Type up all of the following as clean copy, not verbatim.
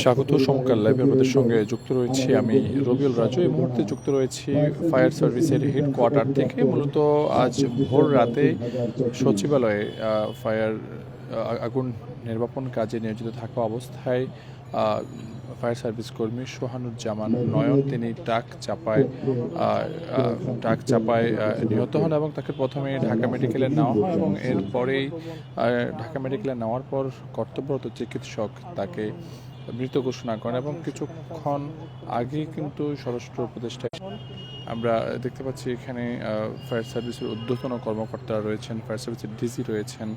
স্বাগত সমকাল লাইভে আপনাদের সঙ্গে যুক্ত রয়েছি আমি রবিউল রাজু। এই মুহূর্তে যুক্ত রয়েছি ফায়ার সার্ভিসের হেডকোয়ার্টার থেকে। মূলত আজ ভোর রাতে সচিবালয়ে ফায়ার আগুন নির্বাপন কাজে নিয়োজিত থাকা অবস্থায় ফায়ার সার্ভিস কর্মী সোহানুজ্জামান নয়ন তিনি ট্রাক চাপায় নিহত হন এবং তাকে প্রথমে ঢাকা মেডিকেলে নেওয়া হয় এবং এরপরেই ঢাকা মেডিকেলে নেওয়ার পর কর্তব্যরত চিকিৎসক তাকে মৃত ঘোষণা করেন এবং কিছুক্ষণ আগে কিন্তু স্বরাষ্ট্র উপদেষ্টা আমরা দেখতে পাচ্ছি এখানে ফায়ার সার্ভিসের ঊর্ধ্বতন কর্মকর্তারা রয়েছেন, ফায়ার সার্ভিসের ডিসি রয়েছেন,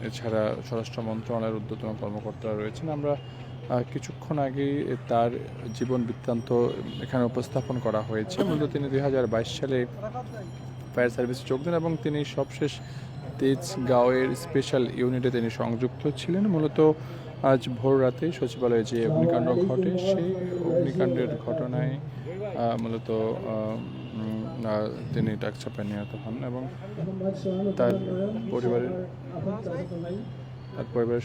এছাড়া স্বরাষ্ট্র মন্ত্রণালয়ের ঊর্ধ্বতন কর্মকর্তারা রয়েছেন। আমরা কিছুক্ষণ আগে তার জীবন বৃত্তান্ত এখানে উপস্থাপন করা হয়েছে। মূলত তিনি 2022 সালে ফায়ার সার্ভিসে যোগ দেন এবং তিনি সবশেষ তেজগাঁওয়ের স্পেশাল ইউনিটে তিনি সংযুক্ত ছিলেন। মূলত আজ ভোর রাতে সচিবালয়ে যে অগ্নিকাণ্ড ঘটে সেই অগ্নিকাণ্ডের ঘটনায় মূলত তিনি ট্রাক চাপায় নিহত হন এবং তার পরিবারের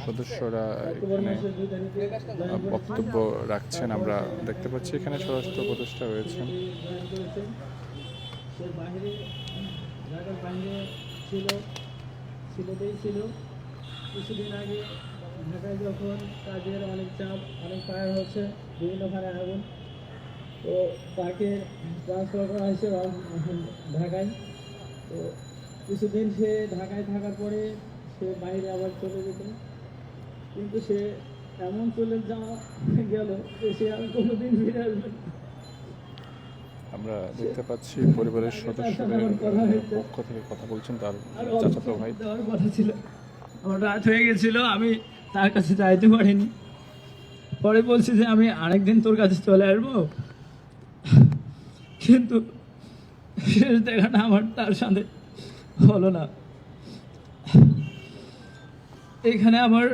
সদস্যরা এখানে বক্তব্য রাখছেন। আমরা দেখতে পাচ্ছি এখানে স্বরাষ্ট্র উপদেষ্টা রয়েছেন। কিছুদিন আগে ঢাকায় যখন কাজের অনেক চাপ, অনেক ফায়ার হচ্ছে, বিভিন্নখানে আগুন, তো তাকে ট্রান্সফার করা হয়েছে ঢাকায়। তো কিছুদিন সে ঢাকায় থাকার পরে সে বাইরে আবার চলে যেত, কিন্তু সে এমন চলে যাওয়া গেল যে সে আর কোনোদিন ফিরে আসবে। আমরা দেখতে পাচ্ছি পরিবারের সদস্যদের পক্ষ থেকে কথা বলছেন তার চাচাতো ভাই। দেওয়ার কথা ছিল, আমার রাত হয়ে গেছিল, আমি তার কাছে যাইতে পারিনি। পরে বলছি যে আমি আরেকদিন তোর কাছে চলে আসবো, কিন্তু শেষ দেখাটা আমার তার সাথে হলো না। এখানে আমার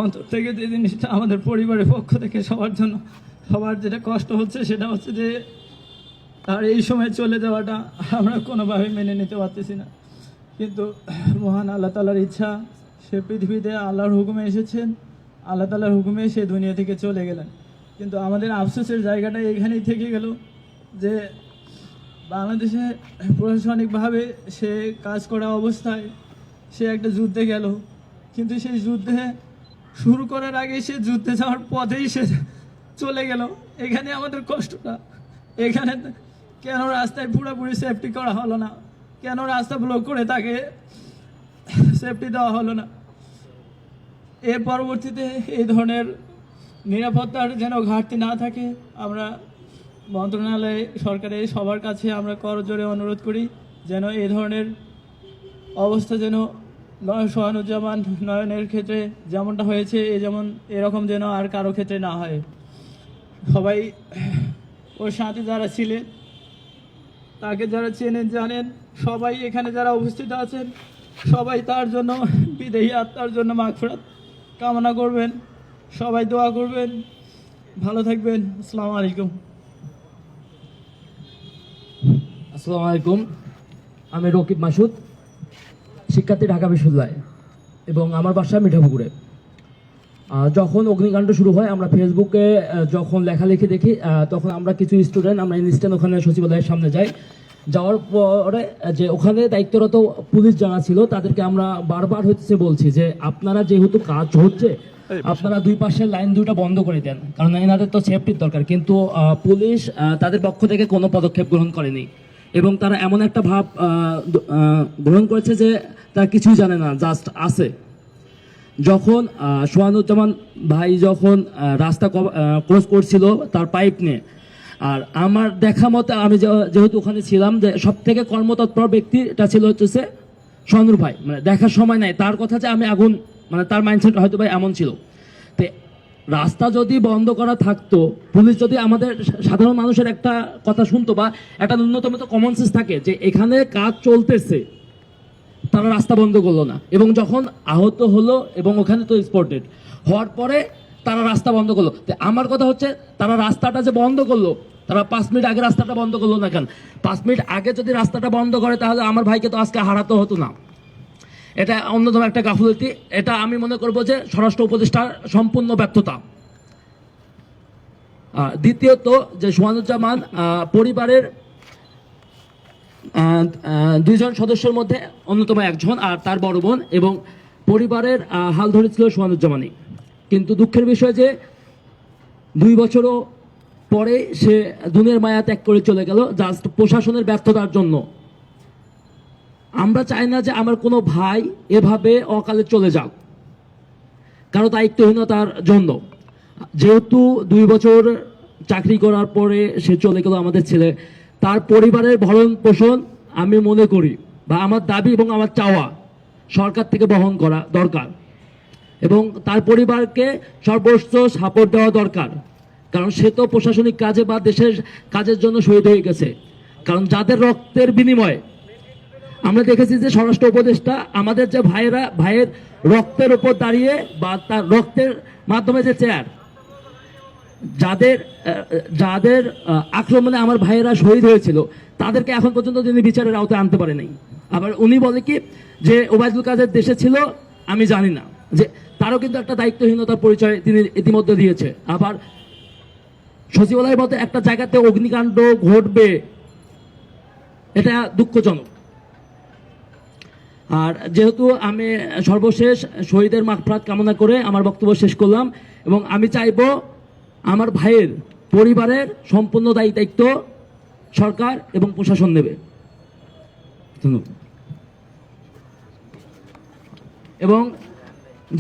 অন্তর থেকে যে জিনিসটা আমাদের পরিবারের পক্ষ থেকে সবার যেটা কষ্ট হচ্ছে সেটা হচ্ছে যে তার এই সময় চলে যাওয়াটা আমরা কোনোভাবে মেনে নিতে পারতেছি না। কিন্তু মহান আল্লাহ তাআলার ইচ্ছা, সে পৃথিবীতে আল্লাহর হুকুমে এসেছেন, আল্লাহ তাআলার হুকুমে সে দুনিয়া থেকে চলে গেলেন। কিন্তু আমাদের আফসোসের জায়গাটা এখানেই থেকে গেল যে বাংলাদেশে প্রশাসনিকভাবে সে কাজ করা অবস্থায় সে একটা যুদ্ধে গেল, কিন্তু সেই যুদ্ধে শুরু করার আগে সে যুদ্ধে যাওয়ার পথেই সে চলে গেল। এখানে আমাদের কষ্টটা, এখানে কেন রাস্তায় পুরোপুরি সেফটি করা হলো না, কেন রাস্তা ব্লক করে তাকে সেফটি দেওয়া হলো না। এর পরবর্তীতে এই ধরনের নিরাপত্তার যেন ঘাটতি না থাকে, আমরা মন্ত্রণালয় সরকারের সবার কাছে আমরা করজোড়ে অনুরোধ করি যেন এই ধরনের অবস্থা যেন সোহানুজ্জামান নয়নের ক্ষেত্রে যেমনটা হয়েছে এরকম যেন আর কারো ক্ষেত্রে না হয়। সবাই ওর সাথে যারা ছিলেন, তাকে যারা চেনেন জানেন, সবাই এখানে যারা উপস্থিত আছেন সবাই তার জন্য বিদেহী আত্মার জন্য মাগফিরাত কামনা করবেন, সবাই দোয়া করবেন। ভালো থাকবেন। আসসালামু আলাইকুম। আসসালামু আলাইকুম, আমি রকিব মাসুদ, শিক্ষার্থী, ঢাকা বিশ্ববিদ্যালয়, এবং আমার বাসা মিঠাপুকুরে। যখন অগ্নিকাণ্ড শুরু হয় আমরা ফেসবুকে যখন লেখালেখি দেখি তখন আমরা কিছু স্টুডেন্ট আমরা ইনস্ট্যান্ট ওখানে সচিবালয়ের সামনে যাই। যাওয়ার পরে যে ওখানে দায়িত্বরত পুলিশ যারা ছিল তাদেরকে আমরা বারবার বলছি যে আপনারা যেহেতু কাজ হচ্ছে আপনারা দুই পাশের লাইন দুটা বন্ধ করে দেন, কারণ এনাদের তো সেফটির দরকার। কিন্তু পুলিশ তাদের পক্ষ থেকে কোনো পদক্ষেপ গ্রহণ করেনি এবং তারা এমন একটা ভাব গ্রহণ করেছে যে তারা কিছুই জানে না, জাস্ট আছে। যখন সোহানুজ্জামান ভাই যখন রাস্তা ক্রস করছিল তার পাইপ নিয়ে, আর আমার দেখা মতে আমি যেহেতু ওখানে ছিলাম, যে সব থেকে কর্মতৎপর ব্যক্তিটা ছিল হচ্ছে সোহানুর ভাই, মানে দেখার সময় নাই তার কথা যে আমি আগুন, মানে তার মাইন্ডসেট হয়তো ভাই এমন ছিল। তো রাস্তা যদি বন্ধ করা থাকতো, পুলিশ যদি আমাদের সাধারণ মানুষের একটা কথা শুনতো বা একটা ন্যূনতম তো কমন সেন্স থাকে যে এখানে কাজ চলতেছে, তারা রাস্তা বন্ধ করলো না। এবং যখন আহত হলো এবং ওখানে তো স্পটেড হওয়ার পরে তারা রাস্তা বন্ধ করলো। তো আমার কথা হচ্ছে তারা রাস্তাটা যে বন্ধ করলো তারা 5 মিনিট আগে রাস্তাটা বন্ধ করলো না কেন? 5 মিনিট আগে যদি রাস্তাটা বন্ধ করে তাহলে আমার ভাইকে তো আজকে হারাতে হতো না। এটা অন্যতম একটা গাফলতি। এটা আমি মনে করবো যে স্বরাষ্ট্র উপদেষ্টার সম্পূর্ণ ব্যর্থতা। দ্বিতীয়ত যে সোহানুজ্জামান পরিবারের 2 সদস্যের মধ্যে অন্যতম একজন, আর তার বড় বোন, এবং পরিবারের হাল ধরেছিল সোহানুজ্জামানই। কিন্তু দুঃখের বিষয় যে 2 বছরও পরে সে দুনিয়ার মায়া ত্যাগ করে চলে গেল জাস্ট প্রশাসনের ব্যর্থতার জন্য। আমরা চাই না যে আমার কোনো ভাই এভাবে অকালে চলে যাক কারো দায়িত্বহীনতার জন্য। যেহেতু 2 বছর চাকরি করার পরে সে চলে গেল আমাদের ছেলে, তার পরিবারের ভরণ পোষণ আমি মনে করি বা আমার দাবি এবং আমার চাওয়া সরকার থেকে বহন করা দরকার, এবং তার পরিবারকে সর্বোচ্চ সাপোর্ট দেওয়া দরকার। কারণ সে তো প্রশাসনিক কাজে বা দেশের কাজের জন্য শহীদ হয়ে গেছে। কারণ যাদের রক্তের বিনিময়ে আমরা দেখেছি যে স্বরাষ্ট্র উপদেষ্টা আমাদের যে ভাইয়ের রক্তের উপর দাঁড়িয়ে বা তার রক্তের মাধ্যমে যে চেয়ার, যাদের আক্রমণে আমার ভাইয়েরা শহীদ হয়েছিল তাদেরকে এখন পর্যন্ত তিনি বিচারের আওতায় আনতে পারে নাই। আবার উনি বলে কি যে ওবায়দুল কাদের দেশে ছিল আমি জানি না, যে তারও কিন্তু একটা দায়িত্বহীনতার পরিচয় তিনি ইতিমধ্যে দিয়েছে। আবার সচিবালয়ের মতো একটা জায়গাতে অগ্নিকাণ্ড ঘটবে, এটা দুঃখজনক। আর যেহেতু আমি সর্বশেষ শহীদের মাগফিরাত কামনা করে আমার বক্তব্য শেষ করলাম, এবং আমি চাইব আমার ভাইয়ের পরিবারের সম্পূর্ণ দায়িত্ব সরকার এবং প্রশাসন নেবে। ধন্যবাদ। এবং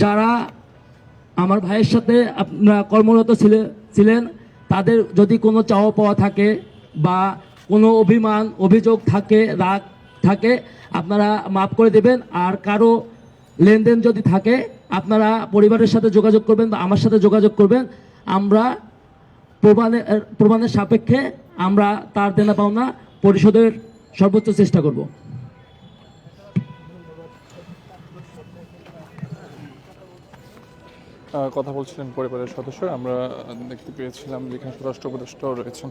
যারা আমার ভাইয়ের সাথে আপনারা কর্মরত ছিলেন তাদের যদি কোনো চাওয়া পাওয়া থাকে বা কোনো অভিযোগ থাকে, রাগ থাকে, আপনারা মাফ করে দেবেন। আর কারো লেনদেন যদি থাকে আপনারা পরিবারের সাথে যোগাযোগ করবেন বা আমার সাথে যোগাযোগ করবেন। আমরা প্রমাণের সাপেক্ষে আমরা তার দেনা পাওনা পরিশোধের সর্বোচ্চ চেষ্টা করব। কথা বলছিলেন পরিবারের সদস্য। আমরা দেখতে পেয়েছিলাম যেখানে স্বরাষ্ট্র উপদেষ্টাও রয়েছেন।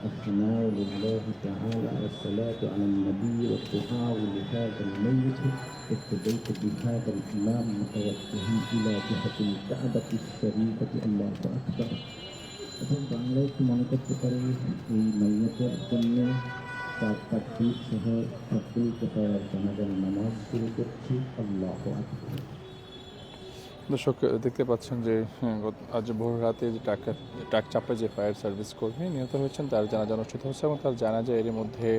الثناء لله تعالى والصلاة على النبي والدعاء لهذا الميت اقتديت بهذا الإمام متوجها إلى جهة الكعبة الشريفة الله أكبر. এখন বাংলায় একটু মনে করতে পারি এই মাইয়াতের জন্য 4 তাকবীর সহ সকল প্রকার জানাজার নামাজ শুরু করছি। আল্লাহু আকবার। দর্শক দেখতে পাচ্ছেন যে আজ ভোর রাতে যে ট্রাক চাপে যে ফায়ার সার্ভিস কর্মী নিহত হয়েছেন তার জানাজা অনুষ্ঠিত হচ্ছে, এবং তার জানাজা এরই মধ্যে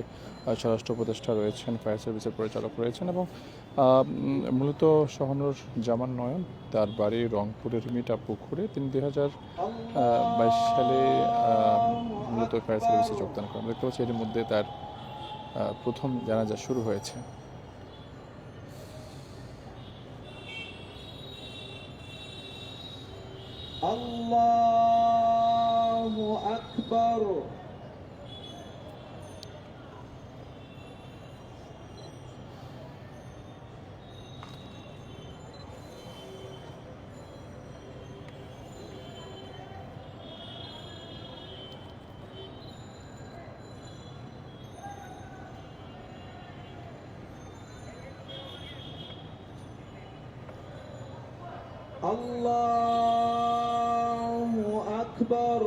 স্বরাষ্ট্র উপদেষ্টা রয়েছেন, ফায়ার সার্ভিসের পরিচালক রয়েছেন, এবং মূলত সহনুর জামান নয়ন তার বাড়ি রংপুরের মিটা পুকুরে। তিনি 2022 সালে মূলত ফায়ার সার্ভিসে যোগদান করেন। দেখতে পাচ্ছি এরই মধ্যে তার প্রথম জানাজা শুরু হয়েছে। আল্লাহু আকবার। আল্লাহু আকবার।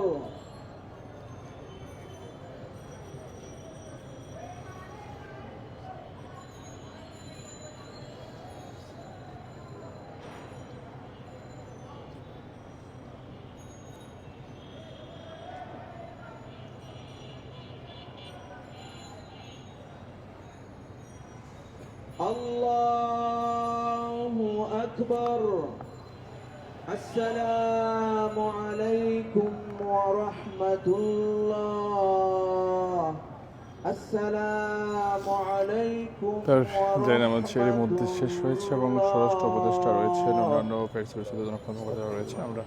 আল্লাহু আকবার। আসসালামু আলাইকুম ওয়া রাহমাতুল্লাহ। আসসালামু আলাইকুম। তার জায়নামাজ এর মধ্যে শেষ হয়েছে এবং স্বরাষ্ট্র উপদেষ্টা রয়েছেন, অন্যান্য ফায়ার সার্ভিসের কর্মকর্তারা রয়েছে। আমরা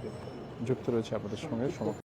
যুক্ত রয়েছে আপনাদের সঙ্গে।